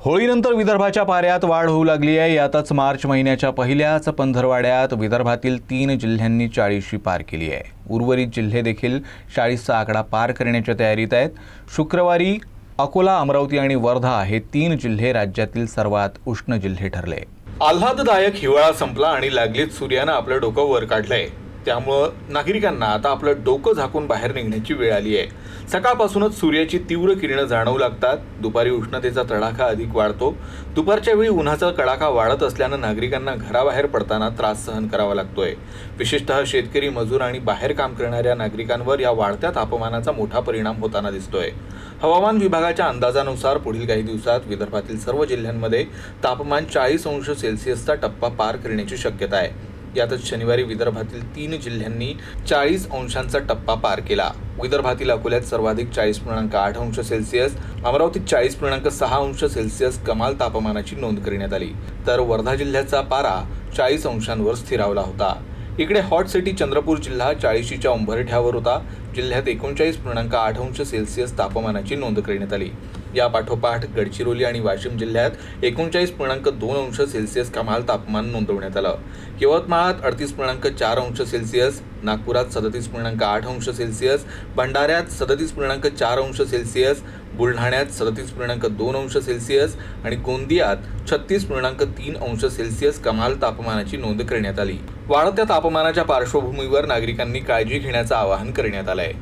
होळीनंतर विदर्भाच्या पाऱ्यात वाढ होऊ लागली आहे। यातच मार्च महिन्याच्या पहिल्याच पंधरवाड्यात विदर्भातील 3 जिल्ह्यांनी 40शी पार केली आहे। उर्वरित जिल्हे देखील 40चा आकडा पार करण्याच्या तयारीत आहेत। शुक्रवारी अकोला, अमरावती आणि वर्धा हे 3 जिल्हे राज्यातील सर्वात उष्ण जिल्हे ठरले। आल्हाददायक हिवाळा संपला आणि लागलीच सूर्यानं आपलं डोकं वर काढलंय। त्यामुळे नागरिकांना आता आपलं डोकं झाकून बाहेर निघण्याची वेळ आली आहे। सकाळपासूनच सूर्याची तीव्र किरणं जाणवू लागतात। दुपारी उष्णतेचा तडाखा अधिक वाढतो। दुपारच्या वेळी उन्हाचा कडाका वाढत असल्यानं नागरिकांना घराबाहेर पडताना त्रास सहन करावा लागतोय। विशेषतः शेतकरी, मजूर आणि बाहेर काम करणाऱ्या नागरिकांवर या वाढत्या तापमानाचा मोठा परिणाम होताना दिसतोय। हवामान विभागाच्या अंदाजानुसार पुढील काही दिवसात विदर्भातील सर्व जिल्ह्यांमध्ये तापमान 40 अंश सेल्सिअसचा टप्पा पार करण्याची शक्यता आहे। यातच शनिवारी विदर्भातील 3 जिल्ह्यांनी 40 अंशांचा टप्पा पार केला। विदर्भातील अकोल्यात सर्वाधिक 40.8 अंश सेल्सिअस, अमरावतीत 40.6 अंश सेल्सिअस कमाल तापमानाची नोंद करण्यात आली, तर वर्धा जिल्ह्याचा पारा 40 अंशांवर स्थिरावला होता। इकडे हॉट सिटी चंद्रपूर जिल्हा 40च्या उंबरठ्यावर होता। जिल्ह्यात 39.8 अंश सेल्सिअस तापमानाची नोंद करण्यात आली। या पाठोपाठ गडचिरोली आणि वाशिम जिल्ह्यात 39.2 अंश सेल्सिअस कमाल तापमान नोंदवण्यात आलं। यवतमाळात 38.4 अंश सेल्सिअस, नागपुरात 37.8 अंश सेल्सिअस, भंडाऱ्यात 37.4 अंश सेल्सिअस, बुलढाण्यात 37.2 अंश सेल्सिअस आणि गोंदियात 36.3 अंश सेल्सिअस कमाल तापमानाची नोंद करण्यात आली। वाढत्या तापमानाच्या पार्श्वभूमीवर नागरिकांनी काळजी घेण्याचं आवाहन करण्यात आलंय।